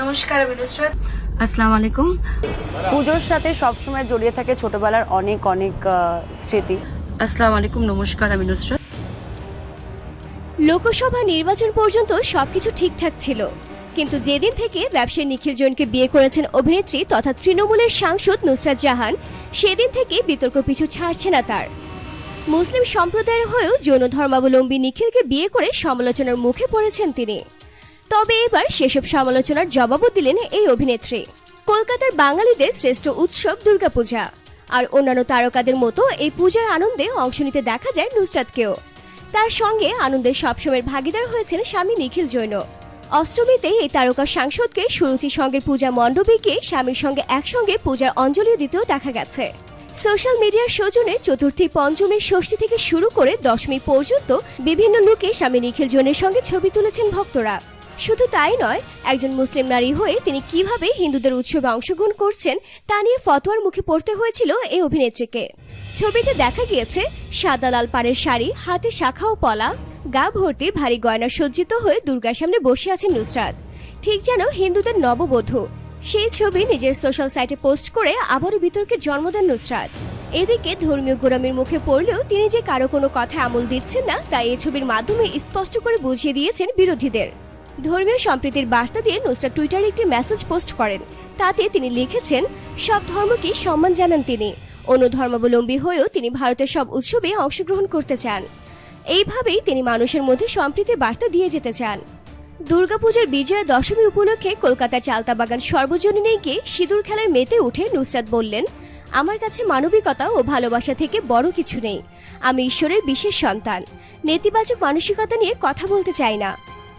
নমস্কার, আমি নুসরাত। আসসালামু আলাইকুম। পুজোর সাথে সবসময় জড়িয়ে থাকে ছোটবেলার অনেক অনেক স্মৃতি। আসসালামু আলাইকুম, নমস্কার, আমি নুসরাত। লোকসভা নির্বাচন পর্যন্ত সবকিছু ঠিকঠাক ছিল, কিন্তু যেদিন থেকে ব্যবসায়ী নিখিল জৈনকে বিয়ে করেছেন অভিনেত্রী তথা তৃণমূলের সাংসদ নুসরাত জাহান, সেদিন থেকে বিতর্ক পিছু ছাড়ছে না তার। মুসলিম সম্প্রদায়ের হয়েও যৌন ধর্মাবলম্বী নিখিলকে বিয়ে করে সমালোচনার মুখে পড়েছেন তিনি। তবে এবার সেসব সমালোচনার জবাবও দিলেন এই অভিনেত্রী। কলকাতার বাঙালিদের শ্রেষ্ঠ উৎসব দুর্গাপূজা, আর অন্যান্য তারকাদের মতো এই পূজার আনন্দে অংশ নিতে দেখা যায় নুসরাতকেও। তার সঙ্গে আনন্দের সবসময়ের ভাগিদার হয়েছেন স্বামী নিখিল জৈন। অষ্টমীতে এই তারকা সাংসদকে সুরুচি সঙ্গের পূজা মণ্ডপে গিয়ে স্বামীর সঙ্গে একসঙ্গে পূজার অঞ্জলি দিতেও দেখা গেছে। সোশ্যাল মিডিয়ার সৌজন্যে চতুর্থী, পঞ্চমী, ষষ্ঠী থেকে শুরু করে দশমী পর্যন্ত বিভিন্ন লুকে স্বামী নিখিল জৈনের সঙ্গে ছবি তুলেছেন ভক্তরা। শুধু তাই নয়, একজন মুসলিম নারী হয়ে তিনি কিভাবে হিন্দুদের উৎসবে অংশগ্রহণ করছেন তা নিয়ে ফতোয়ার মুখে পড়তে হয়েছিল এই অভিনেত্রীকে। ছবিতে দেখা গিয়েছে সাদা লাল পাড়ের শাড়ি, হাতে শাখা ও পলা, গা ভর্তি ভারী গয়না সজ্জিত হয়ে দুর্গার সামনে বসে আছেন নুসরাত, ঠিক যেন হিন্দুদের নববধূ। সেই ছবি নিজের সোশ্যাল সাইটে পোস্ট করে আবারও বিতর্কের জন্ম দেন নুসরাত। এদিকে ধর্মীয় গোড়ামির মুখে পড়লেও তিনি যে কারো কোনো কথায় আমল দিচ্ছেন না তা এই ছবির মাধ্যমে স্পষ্ট করে বুঝিয়ে দিয়েছেন বিরোধীদের। ধর্মীয় সম্প্রীতির বার্তা দিয়ে নুসরাত টুইটারে একটি মেসেজ পোস্ট করেন। তাতে তিনি লিখেছেন, সব ধর্মকে সম্মান জানান তিনি। অন্য ধর্মাবলম্বী হয়েও তিনি ভারতের সব উৎসবে অংশগ্রহণ করতে চান। এইভাবেই তিনি মানুষের মধ্যে সম্প্রীতির বার্তা দিয়ে যেতে চান। দুর্গাপূজার বিজয়া দশমী উপলক্ষে কলকাতার চালতাবাগান সর্বজনীনে গিয়ে সিঁদুর খেলায় মেতে উঠে নুসরাত বললেন, আমার কাছে মানবিকতা ও ভালোবাসা থেকে বড় কিছু নেই। আমি ঈশ্বরের বিশেষ সন্তান। নেতিবাচক মানসিকতা নিয়ে কথা বলতে চাই না।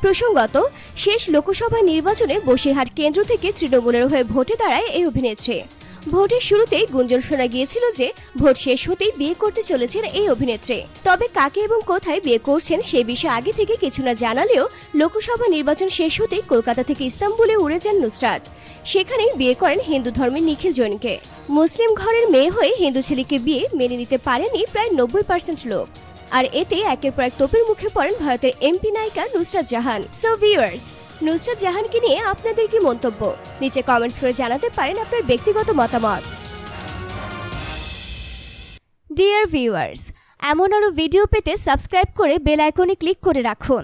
প্রসঙ্গত, শেষ লোকসভা নির্বাচনে বসিরহাট কেন্দ্র থেকে তৃণমূলের হয়ে ভোটে দাঁড়ায় এই অভিনেত্রী। ভোটের শুরুতেই গুঞ্জন শোনা গিয়েছিল যে ভোট শেষ হতেই বিয়ে করতে চলেছেন এই অভিনেত্রী। তবে কাকে এবং কোথায় বিয়ে করছেন সে বিষয়ে আগে থেকে কিছু না জানালেও লোকসভা নির্বাচন শেষ হতেই কলকাতা থেকে ইস্তাম্বুলে উড়ে যান নুসরাত। সেখানেই বিয়ে করেন হিন্দু ধর্মের নিখিল জৈনকে। মুসলিম ঘরের মেয়ে হয়ে হিন্দু ছেলেকে বিয়ে মেনে নিতে পারেনি প্রায় 90% লোক। আর এতে একের পর এক তোপের মুখে পড়েন ভারতের এমপি নায়িকা নুসরাত জাহান। সো ভিউয়ার্স, নুসরাত জাহানকে নিয়ে আপনাদের কি মন্তব্য? নিচে কমেন্টস করে জানাতে পারেন আপনার ব্যক্তিগত মতামত। ডিয়ার ভিউয়ার্স, এমন আরো ভিডিও পেতে সাবস্ক্রাইব করে বেল আইকনে ক্লিক করে রাখুন।